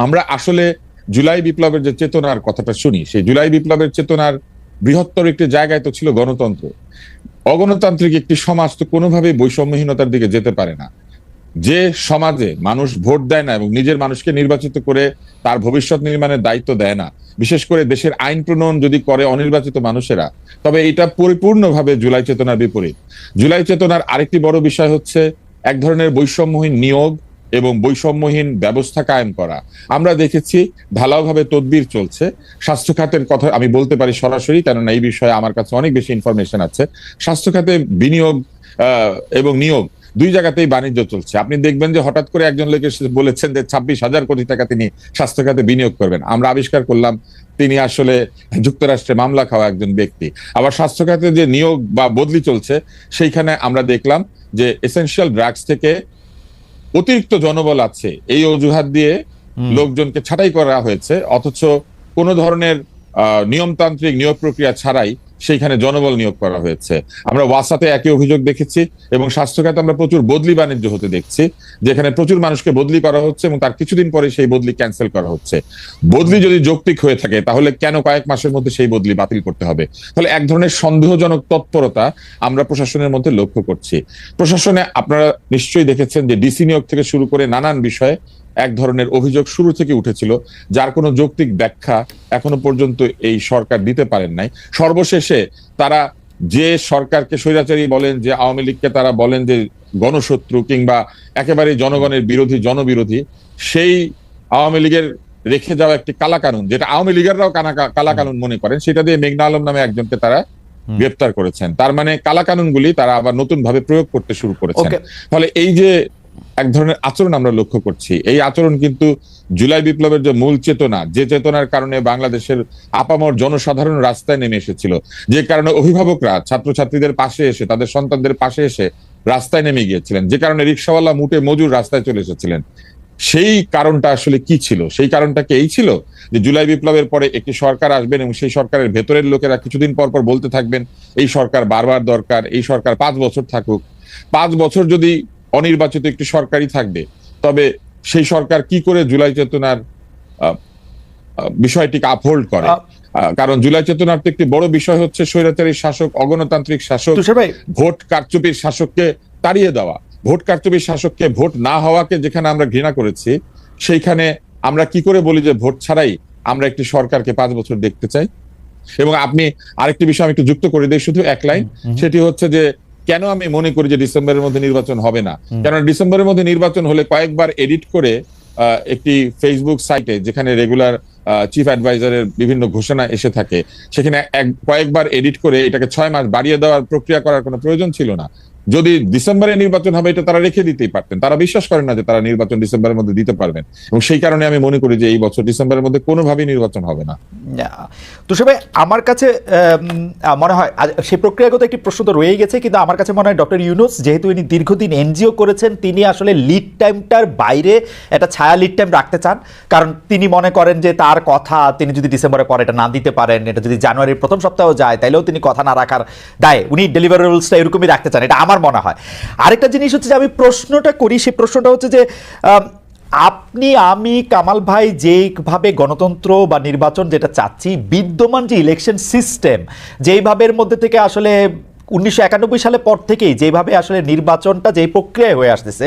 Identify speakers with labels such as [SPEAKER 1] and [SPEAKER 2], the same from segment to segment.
[SPEAKER 1] আমরা আসলে জুলাই বিপ্লবের যে চেতনার কথাটা শুনি, সেই জুলাই বিপ্লবের চেতনার বৃহত্তর একটি জায়গায় তো ছিল গণতন্ত্র। অগণতান্ত্রিক একটি সমাজ তো কোনোভাবেই বৈষম্যহীনতার দিকে যেতে পারে না। যে সমাজে মানুষ ভোট দেয় না এবং নিজের মানুষকে নির্বাচিত করে তার ভবিষ্যৎ নির্মাণের দায়িত্ব দেয় না, বিশেষ করে দেশের আইন প্রণয়ন যদি করে অনির্বাচিত মানুষেরা, তবে এটা পরিপূর্ণভাবে জুলাই চেতনার বিপরীত। জুলাই চেতনার আরেকটি বড় বিষয় হচ্ছে এক ধরনের বৈষম্যহীন নিয়োগ এবং বৈষম্যহীন ব্যবস্থা কায়েম করা। আমরা দেখেছি ঢালাওভাবে তদবির চলছে। স্বাস্থ্য খাতের কথা আমি বলতে পারি সরাসরি, কেননা এই বিষয়ে আমার কাছে অনেক বেশি ইনফরমেশন আছে। স্বাস্থ্য খাতে বিনিয়োগ এবং নিয়োগ দুই জায়গাতেই বাণিজ্য চলছে। আপনি দেখবেন যে হঠাৎ করে একজন লোক এসে বলেছেন যে 26,000 কোটি টাকা তিনি স্বাস্থ্য খাতে বিনিয়োগ করবেন। আমরা আবিষ্কার করলাম তিনি আসলে যুক্তরাষ্ট্রে মামলা খাওয়া একজন ব্যক্তি। আবার স্বাস্থ্য খাতে যে নিয়োগ বা বদলি চলছে, সেইখানে আমরা দেখলাম যে এসেনশিয়াল ড্রাগস থেকে অতিরিক্ত জনবল আছে এই অজুহাত দিয়ে লোকজনকে ছাঁটাই করা হয়েছে, অথচ কোনো ধরনের নিয়মতান্ত্রিক নিয়োগ প্রক্রিয়া ছাড়াই সেইখানে জনবল নিয়োগ করা হয়েছে। আমরা ওয়াসাতে একই অভিযোগ দেখেছি এবং স্বাস্থ্য খাতে আমরা প্রচুর বদলি বাণিজ্য হতে দেখছি, যেখানে প্রচুর মানুষকে বদলি করা হচ্ছে এবং তার কিছুদিন পরে সেই বদলি ক্যান্সেল করা হচ্ছে। বদলি যদি যৌক্তিক হয়ে থাকে তাহলে কেন কয়েক মাসের মধ্যে সেই বদলি বাতিল করতে হবে? তাহলে এক ধরনের সন্দেহজনক তৎপরতা আমরা প্রশাসনের মধ্যে লক্ষ্য করছি। প্রশাসনে আপনারা নিশ্চয়ই দেখেছেন যে ডিসি নিয়োগ থেকে শুরু করে নানান বিষয়ে এক ধরনের অভিযোগ শুরু থেকে উঠেছিল, যার কোনো যৌক্তিক ব্যাখ্যা এখনো পর্যন্ত এই সরকার দিতে পারেন নাই। সর্বশেষে তারা যে সরকারকে স্বৈরাচারী বলেন, যে আওয়ামী লীগকে তারা বলেন যে গণশত্রু কিংবা একেবারে জনগণের বিরোধী, জনবিরোধী, সেই আওয়ামী লীগের রেখে যাওয়া একটি কালাকানুন, যেটা আওয়ামী লীগেররাও কালাকানুন মনে করেন, সেটা দিয়ে মেঘনা আলম নামে একজনকে তারা গ্রেপ্তার করেছেন। তার মানে কালাকানুনগুলি তারা আবার নতুন ভাবে প্রয়োগ করতে শুরু করেছেন। ফলে এই যে এক ধরনের আচরণ আমরা লক্ষ্য করছি, এই আচরণ কিন্তু জুলাই বিপ্লবের যে মূল চেতনা, যে চেতনার কারণে বাংলাদেশের আপামর জনসাধারণ রাস্তায় নেমে এসেছিল, যে কারণে অভিভাবকরা ছাত্রছাত্রীদের পাশে এসে, তাদের সন্তানদের পাশে এসে রাস্তায় নেমে গিয়েছিলেন, যে কারণে রিক্সাওয়ালা মুটে মজুর রাস্তায় চলে এসেছিলেন, সেই কারণটা আসলে কি ছিল? সেই কারণটা কি এই ছিল যে জুলাই বিপ্লবের পরে একটি সরকার আসবেন এবং সেই সরকারের ভেতরের লোকেরা কিছুদিন পর পর বলতে থাকবেন এই সরকার বারবার দরকার, এই সরকার 5 বছর থাকুক। 5 বছর যদি অনির্বাচিত একটি সরকারই থাকবে, তবে সেই সরকার কি করে জুলাই চেতনার বিষয়টিকে আপহোল্ড করে? কারণ জুলাই চেতনার তো একটি বড় বিষয় হচ্ছে স্বৈরাচারী শাসক, অগণতান্ত্রিক শাসক, ভোট কারচুপির শাসককে তাড়িয়ে দেওয়া। ভোট কারচুপির শাসককে, ভোট না হওয়াকে যেখানে আমরা ঘৃণা করেছি, সেইখানে আমরা কি করে বলি যে ভোট ছাড়াই আমরা একটি সরকারকে 5 বছর দেখতে চাই? এবং আপনি আরেকটি বিষয় আমি একটু যুক্ত করে দিই, শুধু এক লাইন, সেটি হচ্ছে যে কেন আমি মনে করি যে ডিসেম্বরের মধ্যে নির্বাচন হবে না। কারণ ডিসেম্বরের মধ্যে নির্বাচন হলে কয়েকবার এডিট করে একটি ফেসবুক সাইটে, যেখানে রেগুলার চিফ অ্যাডভাইজারের বিভিন্ন ঘোষণা এসে থাকে, সেখানে কয়েকবার এডিট করে এটাকে 6 মাস বাড়িয়ে দেওয়ার প্রক্রিয়া করার কোনো প্রয়োজন ছিল না। যদি ডিসেম্বরে নির্বাচন হবে এটা তারা রেখে দিতেই পারতেন। তারা বিশ্বাস করেন না যে তারা নির্বাচন ডিসেম্বরের মধ্যে দিতে পারবেন, এবং সেই কারণে আমি মনে করি যে এই বছর ডিসেম্বরের মধ্যে কোনোভাবেই নির্বাচন হবে না।
[SPEAKER 2] তুষার ভাই, আমার কাছে মনে হয় সেই প্রক্রিয়াগত একটি প্রশ্ন তো রয়েই গেছে, কিন্তু আমার কাছে মনে হয় ডক্টর ইউনূস যেহেতু ইনি দীর্ঘদিন এনজিও করেছেন, তিনি আসলে লিড টাইমটার বাইরে একটা ছায়া লিড টাইম রাখতে চান। কারণ তিনি মনে করেন যে তার কথা তিনি যদি ডিসেম্বরের পরে এটা না দিতে পারেন, এটা যদি জানুয়ারির প্রথম সপ্তাহেও যায়, তাইলেও তিনি কথা না রাখার দায় উনি ডেলিভারেবলসটা এরকমই রাখতে চান, এটা আমার মনে হয়। আরেকটা জিনিস হচ্ছে যে আমি প্রশ্নটা করি, সেই প্রশ্নটা হচ্ছে যে আপনি, আমি, কামাল ভাই যেইভাবে গণতন্ত্র বা নির্বাচন যেটা চাচ্ছি, বিদ্যমান যে ইলেকশন সিস্টেম যেইভাবের মধ্যে থেকে আসলে 1991 সালের পর থেকেই যেভাবে আসলে নির্বাচনটা যেই প্রক্রিয়ায় হয়ে আসতেছে,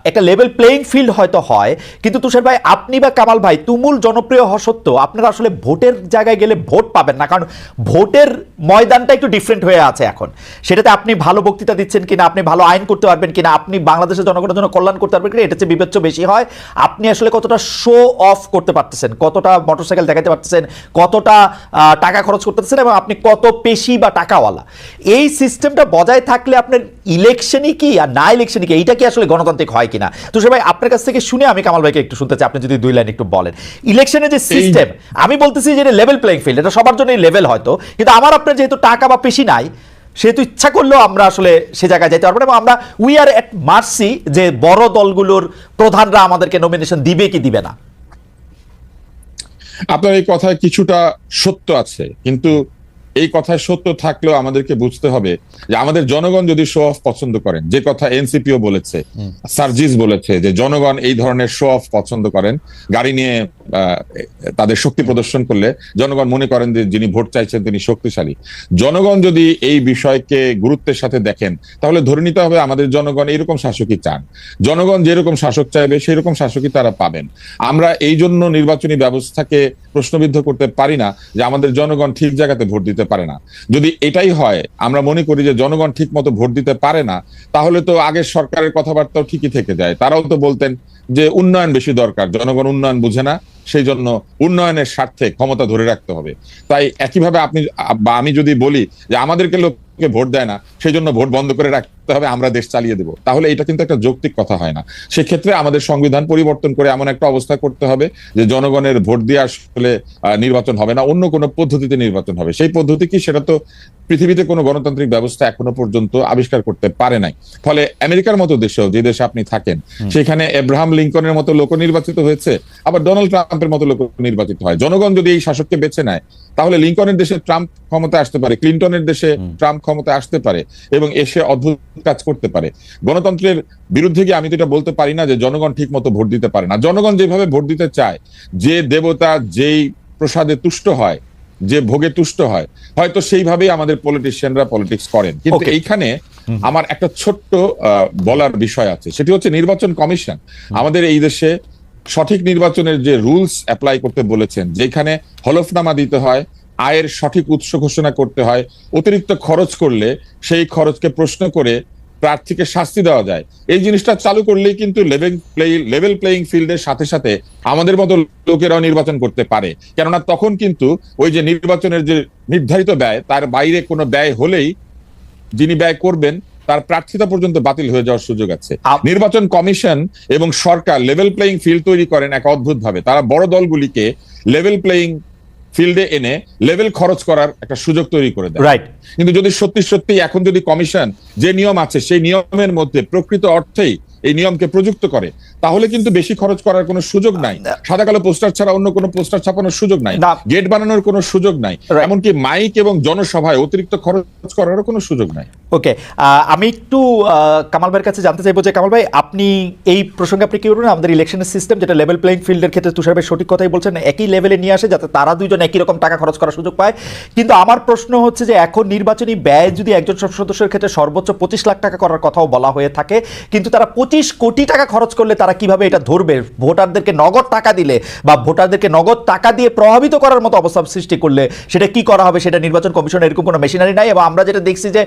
[SPEAKER 2] একটা লেভেল প্লেইং ফিল্ড হয়তো হয়, কিন্তু তুষার ভাই আপনি বা কামাল ভাই তুমুল জনপ্রিয় হওয়া সত্ত্বেও আপনারা আসলে ভোটের জায়গায় গেলে ভোট পাবেন না, কারণ ভোটের ময়দানটা একটু ডিফারেন্ট হয়ে আছে এখন। সেটাতে আপনি ভালো বক্তৃতা দিচ্ছেন কিনা, আপনি ভালো আইন করতে পারবেন কিনা, আপনি বাংলাদেশের জনগণের জন্য কল্যাণ করতে পারবেন কিনা, এটা চেয়ে বিবেচ্য বেশি হয় আপনি আসলে কতটা শো অফ করতে পারতেছেন, কতটা মোটরসাইকেল দেখাতে পারতেছেন, কতটা টাকা খরচ করতেছেন, এবং আপনি কত পেশি বা টাকাওয়ালা। এই সিস্টেমটা বজায় থাকলে আপনার ইলেকশনই কি আর না ইলেকশনই কি, এইটা কি আসলে গণতান্ত্রিক হয় কিনা? তুষার ভাই আপনার কাছ থেকে শুনে আমি কামাল ভাইকে একটু শুনতে চাই, আপনি যদি 2 লাইন একটু বলেন। ইলেকশনের যে সিস্টেম, আমি বলতেছি যে লেভেল প্লেইং ফিল্ড, এটা সবার জন্যই লেভেল হয়তো, কিন্তু আমার আপনার যেহেতু টাকা বা পেশি নাই, সেহেতু ইচ্ছা করলেও আমরা আসলে সে জায়গায় যেতে পারবো না, এবং আমরা উই আর এট মার্সি যে বড় দলগুলোর প্রধানরা আমাদেরকে নমিনেশন দিবে কি দিবে না।
[SPEAKER 1] আপনার এই কথায় কিছুটা সত্য আছে, কিন্তু এই কথায় সত্য থাকলেও আমাদেরকে বুঝতে হবে যে আমাদের জনগণ যদি শো অফ পছন্দ করেন, যে কথা এনসিপিও বলেছে, সার্জিস বলেছে যে জনগণ এই ধরনের শো অফ পছন্দ করেন, গাড়ি নিয়ে তাদের শক্তি প্রদর্শন করলে জনগণ মনে করেন যে যিনি ভোট চাইছেন তিনি শক্তিশালী। জনগণ যদি এই বিষয়কে গুরুত্বের সাথে দেখেন তাহলে ধরে নিতে হবে আমাদের জনগণ এইরকম শাসকই চান। জনগণ যেরকম শাসক চাইবে সেই রকম শাসকই তারা পাবেন। আমরা এই জন্য নির্বাচনী ব্যবস্থাকে প্রশ্নবিদ্ধ করতে পারি না যে আমাদের জনগণ ঠিক জায়গাতে ভোট দিতে পারে না। যদি এটাই হয়, আমরা মনে করি যে জনগণ ঠিক মতো ভোট দিতে পারে না, তাহলে তো আগের সরকারের কথাবার্তাও ঠিকই থেকে যায়। তারাও তো বলতেন যে উন্নয়ন বেশি দরকার, জনগণ উন্নয়ন বুঝে না, সেই জন্য উন্নয়নের স্বার্থে ক্ষমতা ধরে রাখতে হবে। তাই একইভাবে আপনি বা আমি যদি বলি যে আমাদেরকে লোককে ভোট দেয় না সেই জন্য ভোট বন্ধ করে রাখতে হবে, আমরা দেশ চালিয়ে দেবো, তাহলে এটা কিন্তু একটা যৌক্তিক কথা হয় না। সেক্ষেত্রে আমাদের সংবিধান পরিবর্তন করে এমন একটা অবস্থা করতে হবে যে জনগণের ভোট দিয়ে আসলে নির্বাচন হবে না, অন্য কোনো পদ্ধতিতে নির্বাচন হবে। সেই পদ্ধতি কি, সেটা তো পৃথিবীতে কোনো গণতান্ত্রিক ব্যবস্থা এখনো পর্যন্ত আবিষ্কার করতে পারে নাই। ফলে আমেরিকার মতো দেশেও, যে দেশে আপনি থাকেন, সেখানে এব্রাহাম লিঙ্কনের মতো লোক নির্বাচিত হয়েছে, আবার ডোনাল্ড ট্রাম্পের মতো লোক নির্বাচিত হয়। জনগণ যদি এই শাসককে বেছে নেয় তাহলে লিঙ্কনের দেশে ট্রাম্প ক্ষমতায় আসতে পারে, ক্লিন্টনের দেশে ট্রাম্প ক্ষমতায় আসতে পারে এবং এসে অদ্ভুত কাজ করতে পারে। গণতন্ত্রের বিরুদ্ধে গিয়ে আমি তো এটা বলতে পারি না যে জনগণ ঠিক মতো ভোট দিতে পারে না। জনগণ যেভাবে ভোট দিতে চায়, যে দেবতা যেই প্রসাদে তুষ্ট হয়, যে ভোগে তুষ্ট হয়, হয়তো সেইভাবেই আমাদের পলিটিশিয়ানরা পলিটিক্স করেন। কিন্তু এইখানে আমার একটা ছোট্ট বলার বিষয় আছে, সেটি হচ্ছে নির্বাচন কমিশন আমাদের এই দেশে সঠিক নির্বাচনের যে রুলস অ্যাপ্লাই করতে বলেছেন, যেখানে হলফনামা দিতে হয়, আয়ের সঠিক উৎস ঘোষণা করতে হয়, অতিরিক্ত খরচ করলে সেই খরচকে প্রশ্ন করে প্রার্থীকে শাস্তি দেওয়া যায়, এই জিনিসটা চালু করলেই কিন্তু লেভেল প্লেইং ফিল্ডের সাথে সাথে আমাদের মতো লোকেরাও নির্বাচন করতে পারে। কেননা তখন কিন্তু ওই যে নির্বাচনের যে নির্ধারিত ব্যয়, তার বাইরে কোনো ব্যয় হলেই যিনি ব্যয় করবেন তার প্রার্থিতা পর্যন্ত বাতিল হয়ে যাওয়ার সুযোগ আছে। নির্বাচন কমিশন এবং সরকার লেভেল প্লেইং ফিল্ড তৈরি করেন এক অদ্ভুত ভাবে। তারা বড় দলগুলিকে লেভেল প্লেইং ফিল্ডে এনে লেভেল খরচ করার একটা সুযোগ তৈরি করে দেয়।
[SPEAKER 2] রাইট।
[SPEAKER 1] কিন্তু যদি সত্যি সত্যি এখন যদি কমিশন যে নিয়ম আছে সেই নিয়মের মধ্যে প্রকৃত অর্থেই এই নিয়মকে প্রযুক্ত করে, তাহলে কিন্তু বেশি খরচ করার কোনো সুযোগ নাই। সাদা কালো পোস্টার ছাড়া অন্য কোনো পোস্টার ছাপানোর সুযোগ নাই, গেট বানানোর কোনো সুযোগ নাই, এমনকি মাইক এবং জনসভায় অতিরিক্ত খরচ করারও কোনো সুযোগ নাই।
[SPEAKER 2] ওকে, আমি একটু কামাল ভাইয়ের কাছে জানতে চাইবো যে কামাল ভাই, আপনি এই প্রসঙ্গে আপনি কি বলবেন? আমাদের ইলেকশনের সিস্টেম যেটা লেভেল প্লেইং ফিল্ডের ক্ষেত্রে তুষার ভাই সঠিক কথাই বলছেন, একই লেভেলে নিয়ে আসে যাতে তারা দুইজন একই রকম টাকা খরচ করার সুযোগ পায়। কিন্তু আমার প্রশ্ন হচ্ছে যে এখন নির্বাচনী ব্যয় যদি একজন সদস্যের ক্ষেত্রে সর্বোচ্চ 25 লাখ টাকা করার কথাও বলা হয়ে থাকে, কিন্তু তারা 25 কোটি টাকা খরচ করলে তারা কিভাবে এটা ধরবে? ভোটারদেরকে নগদ টাকা দিলে বা ভোটারদেরকে নগদ টাকা দিয়ে প্রভাবিত করার মতো অবস্থা সৃষ্টি করলে সেটা কি করা হবে? সেটা নির্বাচন কমিশন এরকম কোনো মেশিনারি নাই। এবং আমরা যেটা দেখছি যে